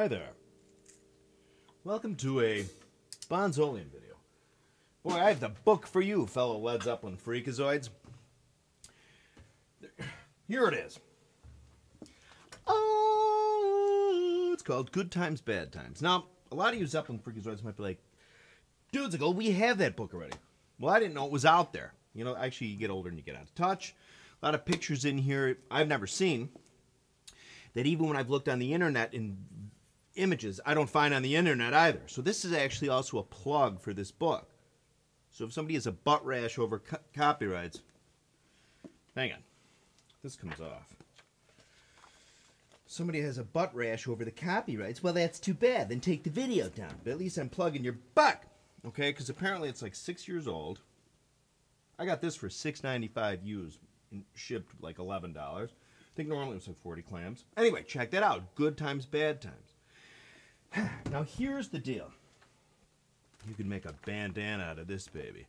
Hi there. Welcome to a Bonzoleum video. Boy, I have the book for you, fellow Led Zeppelin freakazoids. Here it is. Oh, it's called Good Times, Bad Times. Now, a lot of you Zeppelin freakazoids might be like, dudes, we have that book already. Well, I didn't know it was out there. You know, actually, you get older and you get out of touch. A lot of pictures in here I've never seen that even when I've looked on the internet in images, I don't find on the internet either. So this is actually also a plug for this book. So if somebody has a butt rash over copyrights, hang on, this comes off. Somebody has a butt rash over the copyrights, well, that's too bad. Then take the video down. But at least I'm plugging your butt, okay? Because apparently it's like 6 years old. I got this for $6.95 used and shipped like $11. I think normally it was like 40 clams. Anyway, check that out. Good times, bad times. Now here's the deal. You can make a bandana out of this baby.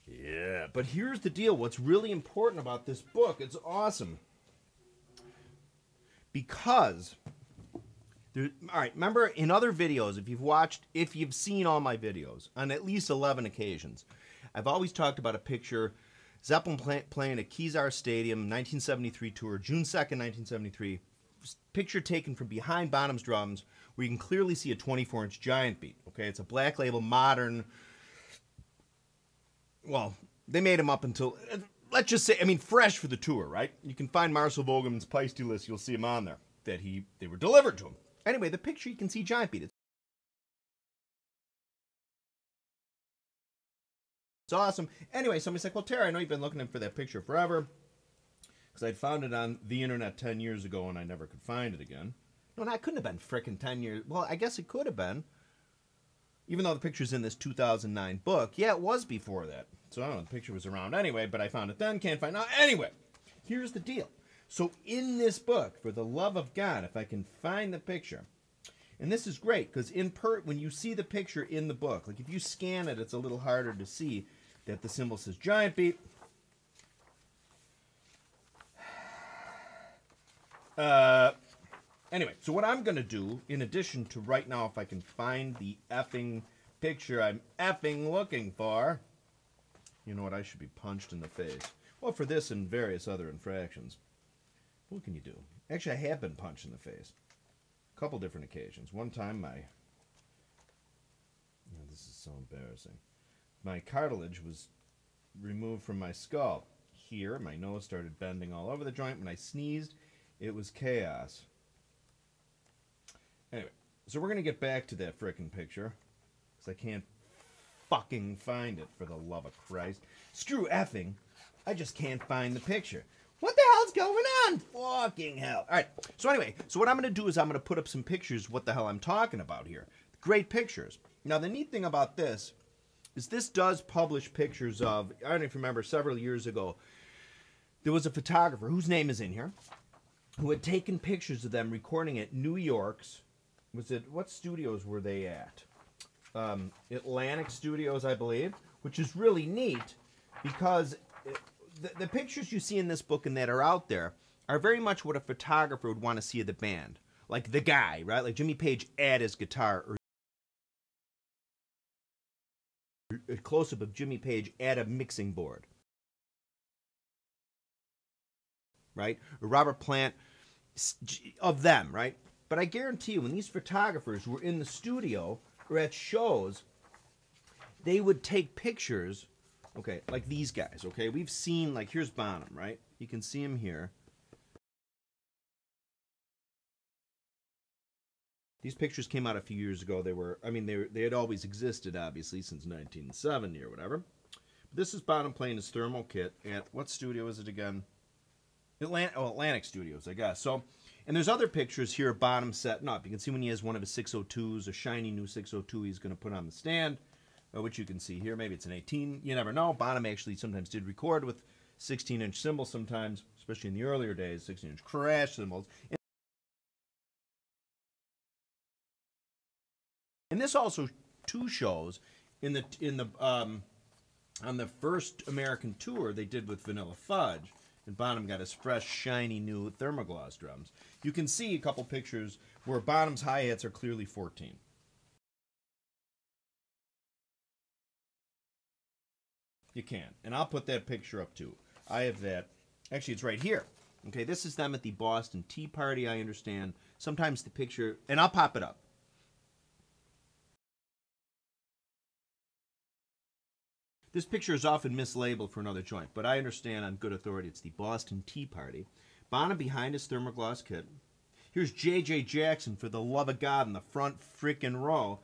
Yeah, but here's the deal. What's really important about this book, it's awesome. Because, all right, remember in other videos, if you've seen all my videos, on at least 11 occasions, I've always talked about a picture, Zeppelin playing at Kezar Stadium, 1973 tour, June 2nd, 1973, picture taken from behind Bonham's drums, where you can clearly see a 24-inch giant beat. Okay, it's a black label, modern. Well, they made him up until, let's just say, I mean, fresh for the tour, right? You can find Marcel Vogelmann's Peisty list. You'll see him on there. That they were delivered to him. Anyway, the picture you can see giant beat. It's awesome. Anyway, somebody's like, well, Terry, I know you've been looking for that picture forever, because I'd found it on the internet 10 years ago and I never could find it again. No, that couldn't have been frickin' 10 years. Well, I guess it could have been. Even though the picture's in this 2009 book. Yeah, it was before that. So I don't know, the picture was around anyway, but I found it then, can't find it now. Anyway, here's the deal. So in this book, for the love of God, if I can find the picture, and this is great, because when you see the picture in the book, like if you scan it, it's a little harder to see that the symbol says giant beat. Anyway, so what I'm going to do, in addition to right now, if I can find the effing picture I'm effing looking for, you know what, I should be punched in the face. Well, for this and various other infractions. What can you do? Actually, I have been punched in the face. A couple different occasions. One time this is so embarrassing. My cartilage was removed from my skull. Here, my nose started bending all over the joint. When I sneezed, it was chaos. Anyway, so we're going to get back to that frickin' picture, because I can't fucking find it, for the love of Christ. Screw effing. I just can't find the picture. What the hell's going on? Fucking hell. All right, so anyway, so what I'm going to do is I'm going to put up some pictures, what the hell I'm talking about here. Great pictures. Now, the neat thing about this is this does publish pictures of, I don't know if you remember, several years ago, there was a photographer, whose name is in here, who had taken pictures of them recording at New York's, what studios were they at? Atlantic Studios, I believe, which is really neat because the pictures you see in this book and that are out there are very much what a photographer would want to see of the band. Like the guy, right? Like Jimmy Page at his guitar, or a close-up of Jimmy Page at a mixing board. Right? Or Robert Plant, of them, right? But I guarantee you, when these photographers were in the studio or at shows, they would take pictures, okay, like these guys, okay? We've seen, like, here's Bonham, right? You can see him here. These pictures came out a few years ago. They had always existed, obviously, since 1970 or whatever. But this is Bonham playing his thermal kit at, what studio is it again? Atlantic Studios, I guess. So, and there's other pictures here of Bonham setting up. You can see when he has one of his 602s, a shiny new 602 he's going to put on the stand, which you can see here. Maybe it's an 18. You never know. Bonham actually sometimes did record with 16-inch cymbals sometimes, especially in the earlier days, 16-inch crash cymbals. And this also two shows on the first American tour they did with Vanilla Fudge. And Bonham got his fresh, shiny new thermoglass drums. You can see a couple pictures where Bonham's hi-hats are clearly 14. You can. And I'll put that picture up too. I have that. Actually, it's right here. Okay, this is them at the Boston Tea Party, I understand. Sometimes the picture, and I'll pop it up. This picture is often mislabeled for another joint, but I understand on good authority it's the Boston Tea Party. Bonham behind his thermoglass kit. Here's J.J. Jackson, for the love of God, in the front frickin' row.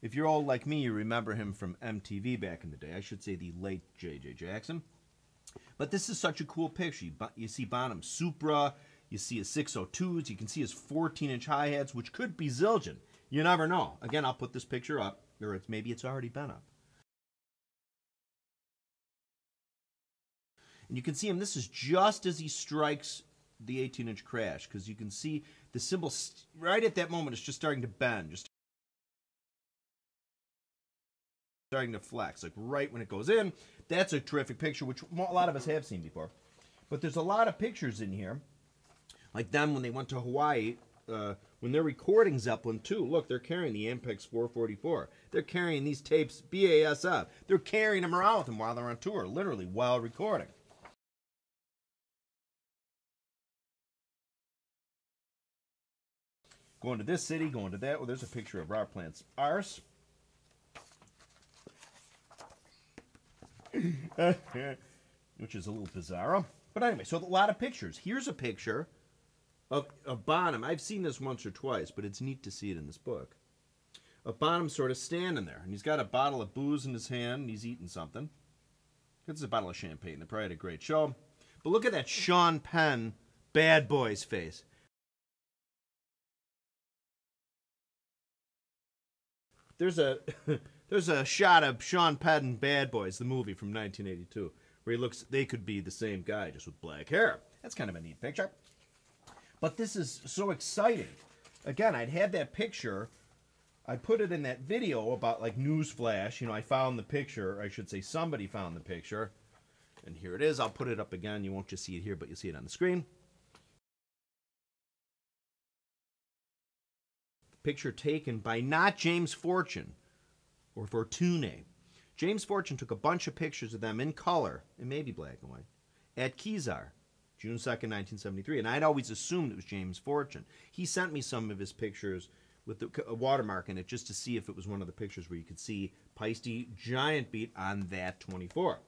If you're old like me, you remember him from MTV back in the day. I should say the late J.J. Jackson. But this is such a cool picture. You see Bonham's Supra, you see his 602s, you can see his 14-inch hi-hats, which could be Zildjian. You never know. Again, I'll put this picture up, or maybe it's already been up. And you can see him, this is just as he strikes the 18-inch crash, because you can see the cymbal right at that moment is just starting to bend, just starting to flex, like right when it goes in. That's a terrific picture, which a lot of us have seen before. But there's a lot of pictures in here, like them when they went to Hawaii, when they're recording Zeppelin too. Look, they're carrying the Ampex 444. They're carrying these tapes, BASF. They're carrying them around with them while they're on tour, literally while recording. Going to this city, going to that. Well, there's a picture of Robert Plant's arse. Which is a little bizarre. But anyway, so a lot of pictures. Here's a picture of Bonham. I've seen this once or twice, but it's neat to see it in this book. Of Bonham sort of standing there. And he's got a bottle of booze in his hand, and he's eating something. This is a bottle of champagne. They probably had a great show. But look at that Sean Penn bad boy's face. There's a shot of Sean Penn Bad Boys, the movie from 1982, where he looks, they could be the same guy, just with black hair. That's kind of a neat picture. But this is so exciting. Again, I'd had that picture. I put it in that video about, like, newsflash. You know, I found the picture. I should say somebody found the picture. And here it is. I'll put it up again. You won't just see it here, but you'll see it on the screen. Picture taken by not James Fortune or Fortune. James Fortune took a bunch of pictures of them in color, and maybe black and white, at Kezar, June 2nd, 1973. And I'd always assumed it was James Fortune. He sent me some of his pictures with a watermark in it just to see if it was one of the pictures where you could see Peisty Giant Beat on that 24.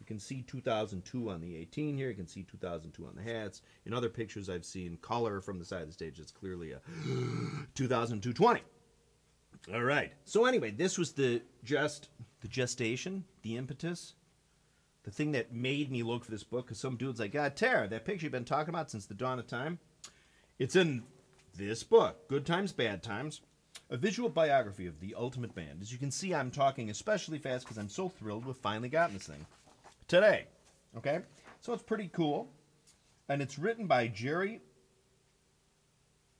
You can see 2002 on the 18 here. You can see 2002 on the hats. In other pictures I've seen color from the side of the stage. It's clearly a 2002-20. All right. So anyway, this was the gestation, the impetus, the thing that made me look for this book. Because some dude's like, God, Tara, that picture you've been talking about since the dawn of time, it's in this book, Good Times, Bad Times, a visual biography of the ultimate band. As you can see, I'm talking especially fast because I'm so thrilled we've finally gotten this thing today. Okay? So it's pretty cool. And it's written by Jerry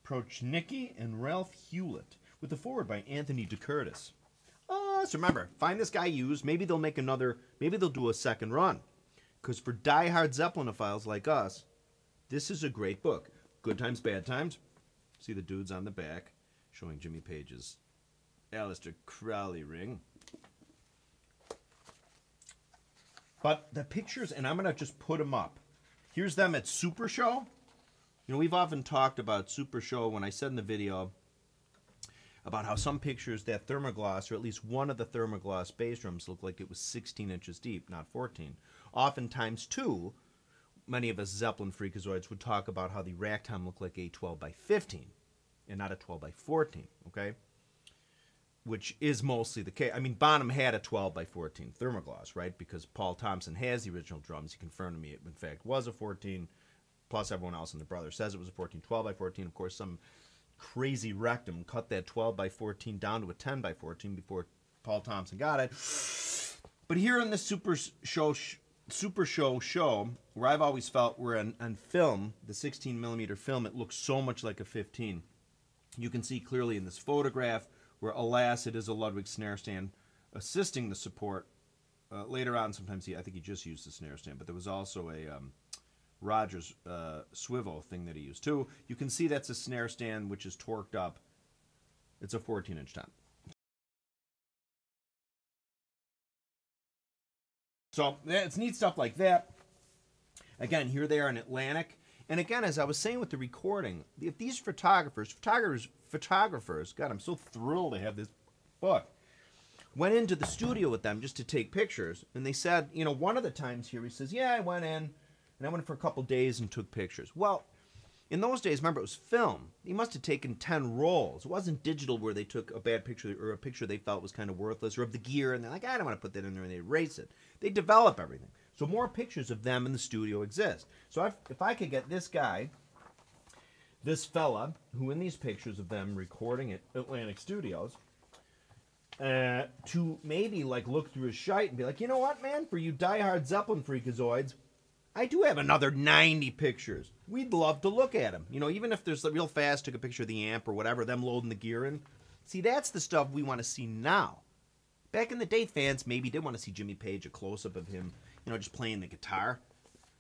Prochnicki and Ralph Hewlett, with the foreword by Anthony DeCurtis. So remember, find this guy used. Maybe they'll make another, maybe they'll do a second run. Because for diehard Zeppelinophiles like us, this is a great book. Good Times, Bad Times. See the dudes on the back showing Jimmy Page's Aleister Crowley ring. But the pictures, and I'm going to just put them up. Here's them at Super Show. You know, we've often talked about Super Show when I said in the video about how some pictures, that thermoglass, or at least one of the thermoglass bass drums, looked like it was 16 inches deep, not 14. Oftentimes, too, many of us Zeppelin freakazoids would talk about how the rack tom looked like a 12 by 15 and not a 12 by 14, okay? Which is mostly the case. I mean, Bonham had a 12 by 14 thermoglass, right? Because Paul Thompson has the original drums. He confirmed to me it, in fact, was a 14, plus everyone else in the brother says it was a 14. 12 by 14, of course, some crazy rectum cut that 12 by 14 down to a 10 by 14 before Paul Thompson got it. But here in the Super Show, where I've always felt we're on film, the 16 millimeter film, it looks so much like a 15. You can see clearly in this photograph where, alas, it is a Ludwig snare stand assisting the support. Later on, sometimes I think he just used the snare stand, but there was also a Rogers swivel thing that he used too. You can see that's a snare stand which is torqued up. It's a 14-inch tom. So it's neat stuff like that. Again, here they are in Atlantic. And again, as I was saying with the recording, if these photographers, God, I'm so thrilled to have this book, went into the studio with them just to take pictures. And they said, you know, one of the times here, he says, yeah, I went in, and I went for a couple days and took pictures. Well, in those days, remember, it was film. He must have taken 10 rolls. It wasn't digital where they took a bad picture or a picture they felt was kind of worthless, or of the gear, and they're like, I don't want to put that in there, and they erase it. They develop everything. So more pictures of them in the studio exist. So if I could get this guy, this fella, who in these pictures of them recording at Atlantic Studios, to maybe like look through his shite and be like, you know what, man, for you diehard Zeppelin freakazoids, I do have another 90 pictures. We'd love to look at them. You know, even if there's real fast, took a picture of the amp or whatever, them loading the gear in. See, that's the stuff we want to see now. Back in the day, fans maybe did want to see Jimmy Page, a close-up of him, you know, just playing the guitar.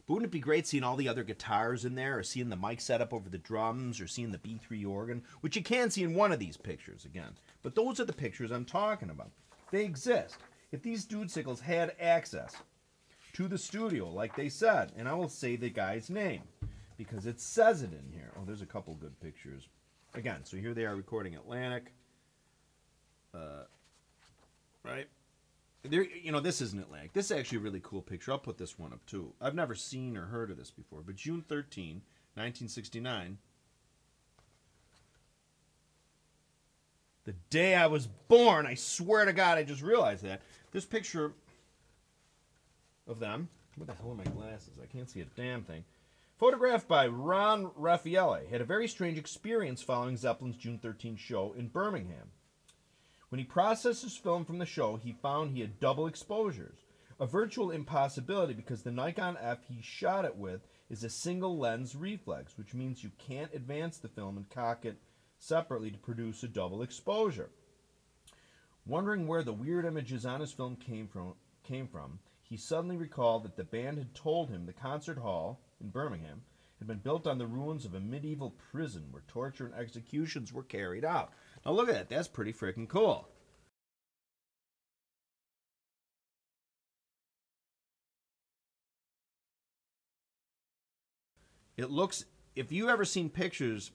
But wouldn't it be great seeing all the other guitars in there, or seeing the mic setup over the drums, or seeing the B3 organ, which you can see in one of these pictures again. But those are the pictures I'm talking about. They exist. If these dude sickles had access to the studio, like they said, and I will say the guy's name, because it says it in here. Oh, there's a couple good pictures. Again, so here they are recording Atlantic. Right? There, you know, this isn't Atlantic. This is actually a really cool picture. I'll put this one up, too. I've never seen or heard of this before. But June 13, 1969, the day I was born, I swear to God, I just realized that. This picture of them. What the hell are my glasses? I can't see a damn thing. Photographed by Ron Raffaele. Had a very strange experience following Zeppelin's June 13 show in Birmingham. When he processed his film from the show, he found he had double exposures. A virtual impossibility because the Nikon F he shot it with is a single lens reflex, which means you can't advance the film and cock it separately to produce a double exposure. Wondering where the weird images on his film came from, he suddenly recalled that the band had told him the concert hall in Birmingham had been built on the ruins of a medieval prison where torture and executions were carried out. Now look at that. That's pretty freaking cool. It looks, if you've ever seen pictures,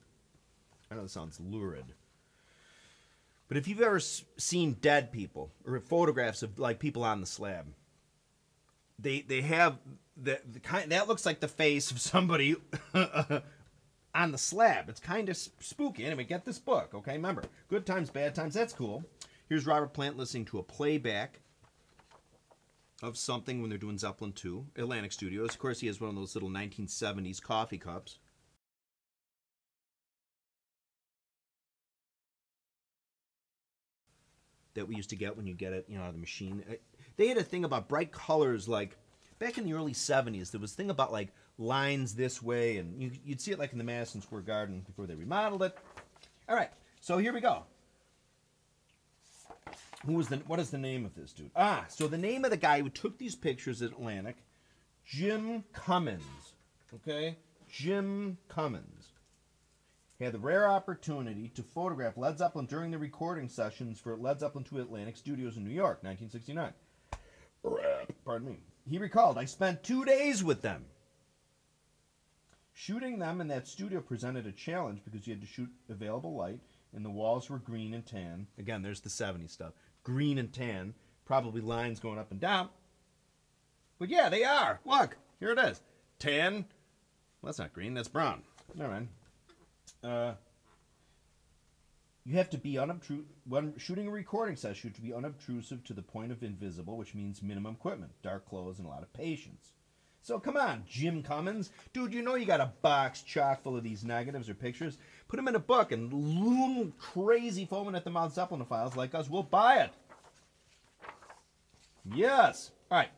I know this sounds lurid, but if you've ever seen dead people or photographs of like people on the slab, they have the kind that looks like the face of somebody on the slab. It's kind of spooky. Anyway, get this book, okay? Remember, good times, bad times, that's cool. Here's Robert Plant listening to a playback of something when they're doing Zeppelin 2, Atlantic Studios. Of course, he has one of those little 1970s coffee cups. That we used to get when you get it, you know, out of the machine. They had a thing about bright colors, like back in the early 70s, there was a thing about like lines this way, and you'd see it like in the Madison Square Garden before they remodeled it. All right, so here we go. What is the name of this dude? So the name of the guy who took these pictures at Atlantic, Jim Cummins. Okay, Jim Cummins. He had the rare opportunity to photograph Led Zeppelin during the recording sessions for Led Zeppelin 2 Atlantic Studios in New York, 1969. Pardon me. He recalled, I spent 2 days with them. Shooting them in that studio presented a challenge because you had to shoot available light, and the walls were green and tan. Again, there's the 70s stuff. Green and tan. Probably lines going up and down. But yeah, they are. Look, here it is. Tan. Well, that's not green. That's brown. Never mind. You have to be unobtrusive. When shooting a recording session, you have to be unobtrusive to the point of invisible, which means minimum equipment, dark clothes, and a lot of patience. So come on, Jim Cummins. Dude, you know you got a box chock full of these negatives or pictures. Put them in a book, and loon crazy foaming at the mouth Zepaphiles like us will buy it. Yes. All right.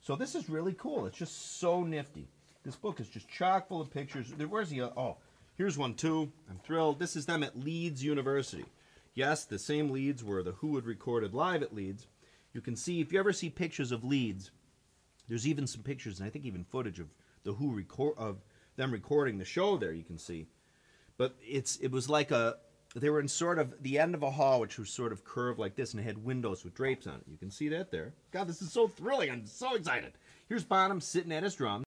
So this is really cool. It's just so nifty. This book is just chock full of pictures. Where's the... Oh, Here's one too. I'm thrilled. This is them at Leeds University. Yes, the same Leeds where the Who had recorded live at Leeds. You can see, if you ever see pictures of Leeds, there's even some pictures, and I think even footage of the Who of them recording the show there, you can see. But it was like they were in sort of the end of a hall, which was sort of curved like this, and it had windows with drapes on it. You can see that there. God, this is so thrilling. I'm so excited. Here's Bonham sitting at his drum.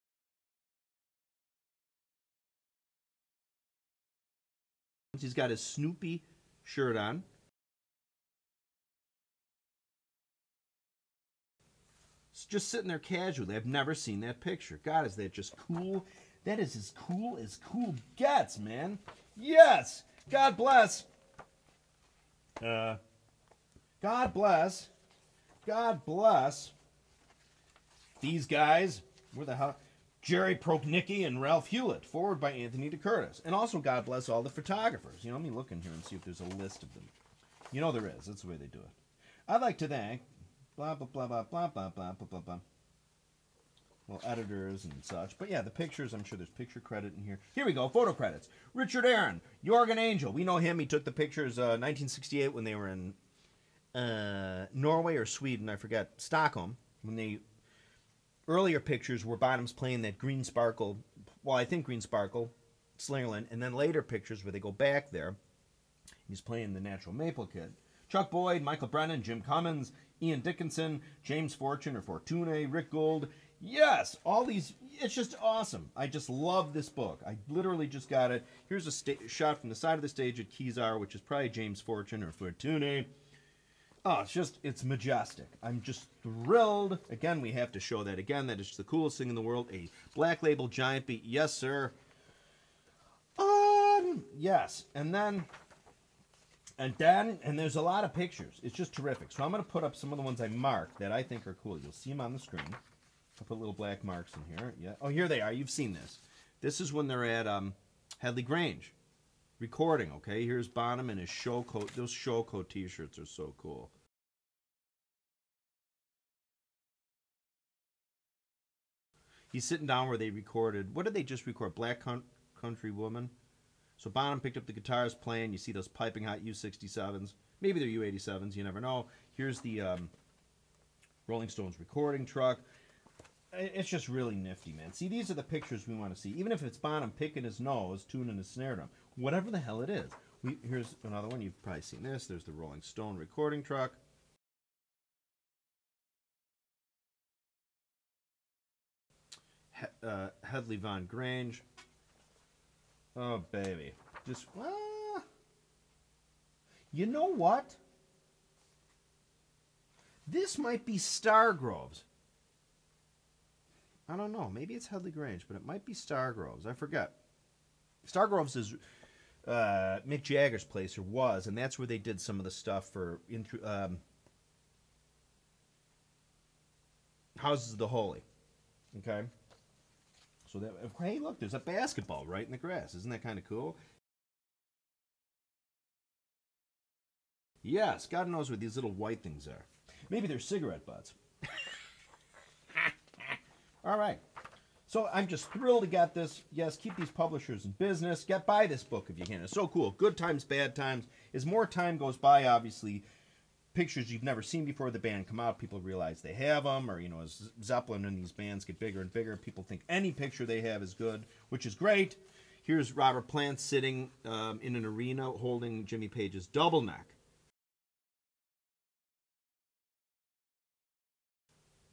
He's got his Snoopy shirt on. It's just sitting there casually. I've never seen that picture. God, is that just cool? That is as cool gets, man. Yes! God bless. God bless. God bless. These guys, where the hell? Jerry Proknicki and Ralph Hewlett, forward by Anthony DeCurtis. And also, God bless all the photographers. You know, let me look in here and see if there's a list of them. You know there is. That's the way they do it. I'd like to thank blah, blah, blah, blah, blah, blah, blah, blah, blah, blah. Well, editors and such. But yeah, the pictures, I'm sure there's picture credit in here. Here we go, photo credits. Richard Aaron, Jorgen Angel. We know him. He took the pictures 1968 when they were in Norway or Sweden, I forget, Stockholm, when they... Earlier pictures were Bonham's playing that green sparkle, well, I think green sparkle, Slingerland, and then later pictures where they go back there. He's playing the Natural Maple Kid. Chuck Boyd, Michael Brennan, Jim Cummins, Ian Dickinson, James Fortune or Fortune, Rick Gould. Yes, all these, it's just awesome. I just love this book. I literally just got it. Here's a shot from the side of the stage at Kezar, which is probably James Fortune or Fortune. Oh, it's majestic. I'm just thrilled. Again, we have to show that again. That is the coolest thing in the world. A Black Label Giant Beat. Yes, sir. Yes. And there's a lot of pictures. It's just terrific. So I'm going to put up some of the ones I marked that I think are cool. You'll see them on the screen. I'll put little black marks in here. Yeah. Oh, here they are. You've seen this. This is when they're at Headley Grange recording, okay? Here's Bonham and his show coat. Those show coat t-shirts are so cool. He's sitting down where they recorded, what did they just record? Black Country Woman. So Bonham picked up the guitars playing. You see those piping hot U67s. Maybe they're U87s, you never know. Here's the Rolling Stones recording truck. It's just really nifty, man. See, these are the pictures we want to see. Even if it's Bonham picking his nose, tuning his snare drum. Whatever the hell it is. Here's another one. You've probably seen this. There's the Rolling Stone recording truck. Headley Grange. Oh, baby. Just, you know what? This might be Stargroves. I don't know. Maybe it's Headley Grange, but it might be Stargroves. I forget. Stargroves is Mick Jagger's place, or was, and that's where they did some of the stuff for Houses of the Holy. Okay? So that, hey, look, there's a basketball right in the grass. Isn't that kind of cool? Yes, God knows where these little white things are. Maybe they're cigarette butts. All right. So I'm just thrilled to get this. Yes, keep these publishers in business. Buy this book if you can. It's so cool. Good times, bad times. As more time goes by, obviously, pictures you've never seen before the band come out, people realize they have them. Or, you know, as Zeppelin and these bands get bigger and bigger, people think any picture they have is good, which is great. Here's Robert Plant sitting in an arena holding Jimmy Page's double neck.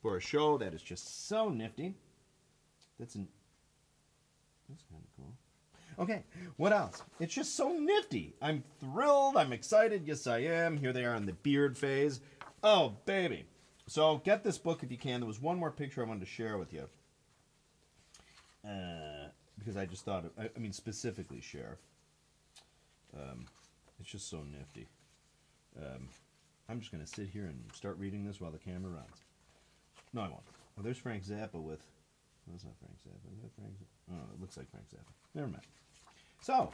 For a show that is just so nifty. That's kind of cool. Okay, what else? It's just so nifty. I'm thrilled. I'm excited. Yes, I am. Here they are in the beard phase. Oh, baby. So get this book if you can. There was one more picture I wanted to share with you. Because I just thought, I mean, specifically share. It's just so nifty. I'm just going to sit here and start reading this while the camera runs. No, I won't. Oh, there's Frank Zappa with... No, that's not Frank Zappa. Is that Frank Zappa? Oh, it looks like Frank Zappa. Never mind. So,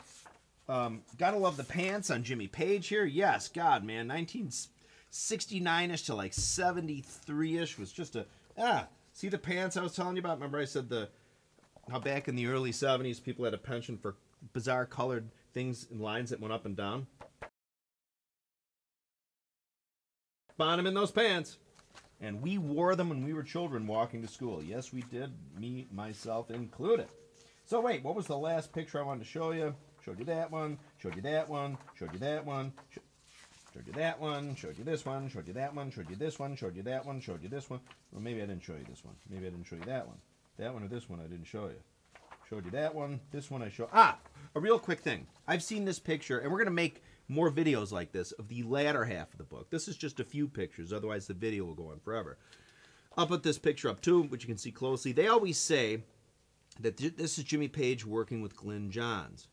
gotta love the pants on Jimmy Page here. Yes, God, man. 1969-ish to like 73-ish was just a... see the pants I was telling you about? Remember I said how back in the early 70s people had a penchant for bizarre colored things and lines that went up and down. Bonham in those pants. And we wore them when we were children walking to school. Yes, we did. Me, myself included. So wait, what was the last picture I wanted to show you? Showed you that one, showed you that one, showed you that one, showed you that one, showed you this one, showed you that one, showed you this one, showed you that one, showed you this one. Well, maybe I didn't show you this one. Maybe I didn't show you that one. That one or this one I didn't show you. Showed you that one. This one I showed. Ah, a real quick thing. I've seen this picture, and we're going to make more videos like this of the latter half of the book. This is just a few pictures. Otherwise, the video will go on forever. I'll put this picture up, too, which you can see closely. They always say that this is Jimmy Page working with Glyn Johns.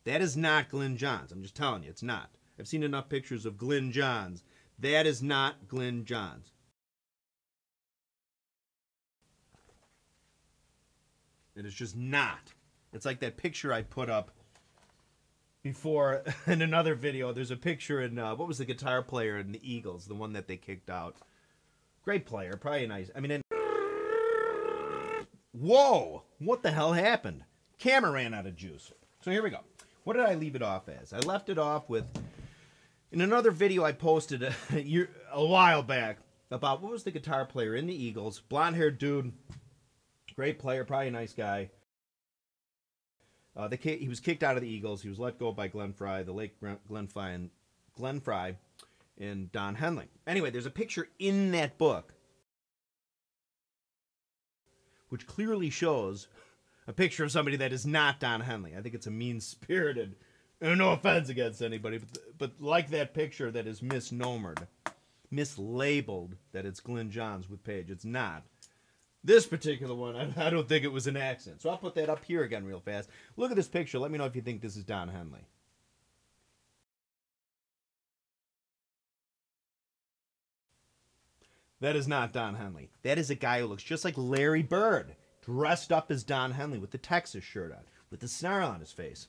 That is not Glyn Johns. I'm just telling you, it's not. I've seen enough pictures of Glyn Johns. That is not Glyn Johns. It is just not. It's like that picture I put up before in another video. There's a picture in, what was the guitar player in the Eagles? The one that they kicked out. Great player, probably nice. I mean, whoa! What the hell happened? Camera ran out of juice. So here we go. What did I leave it off as? I left it off with, in another video I posted a while back, about what was the guitar player in the Eagles. Blonde-haired dude. Great player, probably a nice guy. He was kicked out of the Eagles. He was let go by Glenn Frey, the late Glenn Frey, and Don Henley. Anyway, there's a picture in that book which clearly shows a picture of somebody that is not Don Henley. I think it's a mean-spirited, no offense against anybody, but like that picture that is misnomered, mislabeled, that it's Glyn Johns with Page. It's not. This particular one, I don't think it was an accident. So I'll put that up here again real fast. Look at this picture. Let me know if you think this is Don Henley. That is not Don Henley. That is a guy who looks just like Larry Bird, dressed up as Don Henley with the Texas shirt on, with the snarl on his face.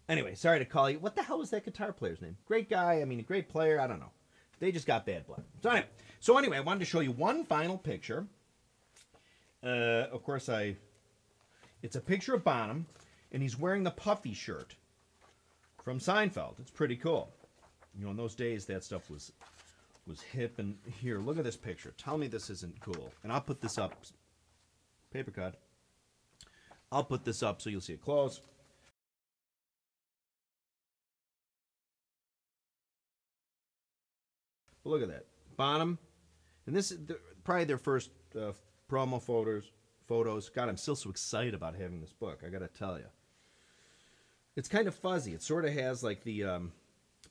Anyway, sorry to call you. What the hell was that guitar player's name? Great guy. I mean, a great player. I don't know. They just got bad blood. So anyway, I wanted to show you one final picture. Of course, it's a picture of Bonham, and he's wearing the puffy shirt from Seinfeld. It's pretty cool. You know, in those days, that stuff was hip. And here, look at this picture. Tell me this isn't cool. And I'll put this up. Paper cut. I'll put this up so you'll see it close. But look at that. Bonham. And this is probably their first promo photos. God, I'm still so excited about having this book. I got to tell you. It's kind of fuzzy. It sort of has like the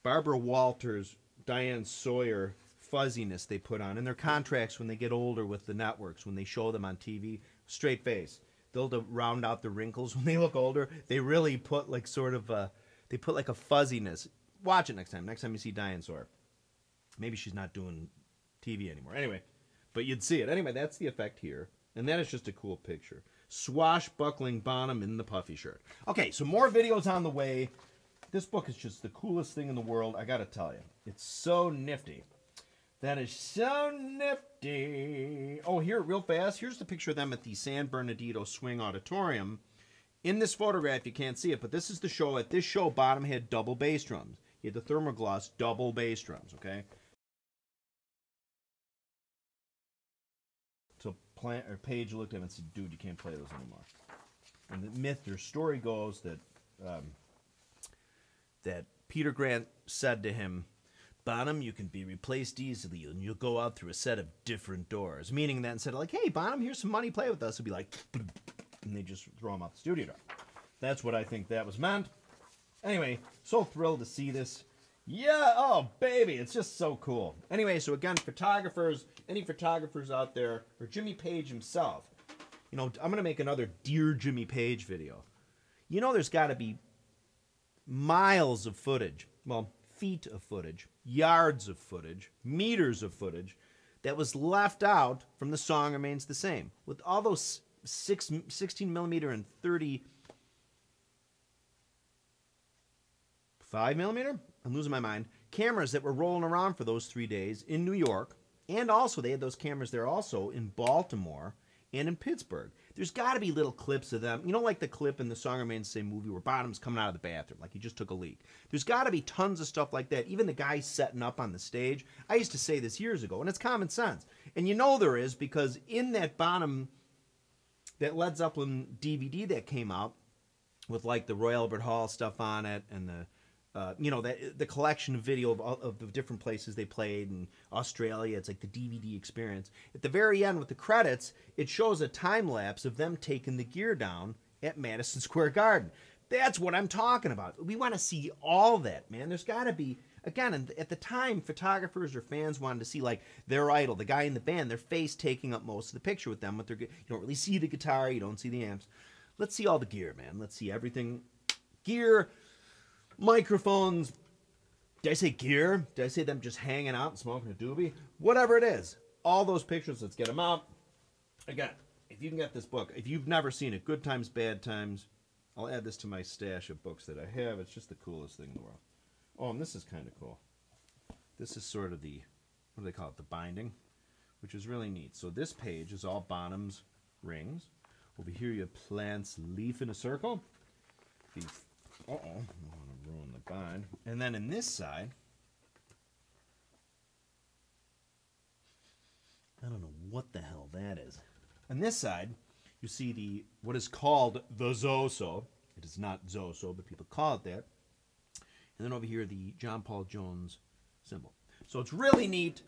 Barbara Walters, Diane Sawyer fuzziness they put on in their contracts when they get older with the networks, when they show them on TV. Straight face. They'll round out the wrinkles when they look older. They really put like sort of they put like a fuzziness. Watch it next time. Next time you see Diane Sawyer. Maybe she's not doing TV anymore. Anyway, but you'd see it. Anyway, that's the effect here. And that is just a cool picture. Swashbuckling Bonham in the puffy shirt. Okay, so more videos on the way. This book is just the coolest thing in the world, I gotta tell you. It's so nifty. That is so nifty. Oh, here, real fast. Here's the picture of them at the San Bernardino Swing Auditorium. In this photograph, you can't see it, but this is the show. At this show, Bonham had double bass drums. He had the thermogloss double bass drums, okay? So Page looked at him and said, dude, you can't play those anymore. And the myth, their story goes that that Peter Grant said to him, Bonham, you can be replaced easily, and you'll go out through a set of different doors. Meaning that instead of like, hey, Bonham, here's some money, play with us, it'd be like, and they just throw him out the studio door. That's what I think that was meant. Anyway, so thrilled to see this. Yeah, oh, baby, it's just so cool. Anyway, so again, photographers, any photographers out there, or Jimmy Page himself, you know, I'm going to make another Dear Jimmy Page video. You know there's got to be miles of footage, well, feet of footage, yards of footage, meters of footage that was left out from The Song Remains the Same. With all those 16 millimeter and 35 millimeter, I'm losing my mind, cameras that were rolling around for those 3 days in New York, And also, they had those cameras there also in Baltimore and in Pittsburgh. There's got to be little clips of them. You know, like the clip in the Song Remains the Same movie where Bonham's coming out of the bathroom, like he just took a leak. There's got to be tons of stuff like that. Even the guy setting up on the stage. I used to say this years ago, and it's common sense. And you know there is, because in that Bonham, that Led Zeppelin DVD that came out with like the Royal Albert Hall stuff on it and the you know, the collection of video of the different places they played in Australia. It's like the DVD experience. At the very end with the credits, it shows a time lapse of them taking the gear down at Madison Square Garden. That's what I'm talking about. We want to see all that, man. There's got to be, again, at the time, photographers or fans wanted to see like their idol, the guy in the band, their face taking up most of the picture with them. With their, you don't really see the guitar, you don't see the amps. Let's see all the gear, man. Let's see everything. Gear, microphones. Did I say gear? Did I say them just hanging out and smoking a doobie? Whatever it is. All those pictures, let's get them out. Again, if you can get this book, if you've never seen it, Good Times, Bad Times, I'll add this to my stash of books that I have. It's just the coolest thing in the world. Oh, and this is kind of cool. This is sort of the, what do they call it, the binding, which is really neat. So this page is all Bonham's rings. Over here you have plants, leaf in a circle. Uh-oh, I don't want to ruin the bind. And then in this side, I don't know what the hell that is. On this side, you see the what is called the Zoso. It is not Zoso, but people call it that. And then over here, the John Paul Jones symbol. So it's really neat.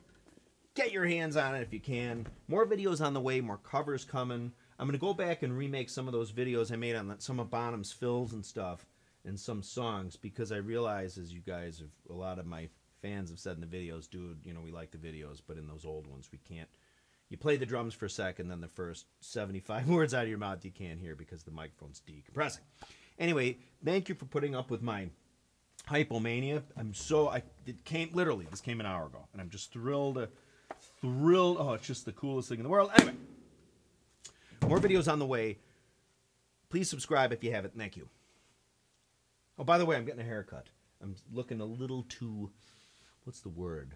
Get your hands on it if you can. More videos on the way, more covers coming. I'm going to go back and remake some of those videos I made on some of Bonham's fills and stuff and some songs, because I realize, as you guys have, a lot of my fans have said in the videos, dude, you know, we like the videos, but in those old ones, we can't. You play the drums for a second, then the first 75 words out of your mouth you can't hear because the microphone's decompressing. Anyway, thank you for putting up with my hypomania. It came, literally, this came an hour ago, and I'm just thrilled. Oh, it's just the coolest thing in the world. Anyway, more videos on the way. Please subscribe if you haven't. Thank you. Oh, by the way, I'm getting a haircut. I'm looking a little too, what's the word?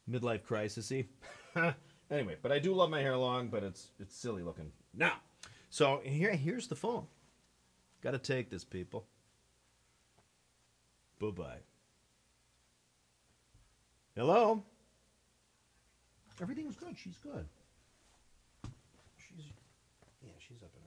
Midlife crisis-y. Anyway, but I do love my hair long, but it's silly looking now. So here's the phone. Got to take this, people. Bye-bye. Hello? Everything's good. She's good. She's up in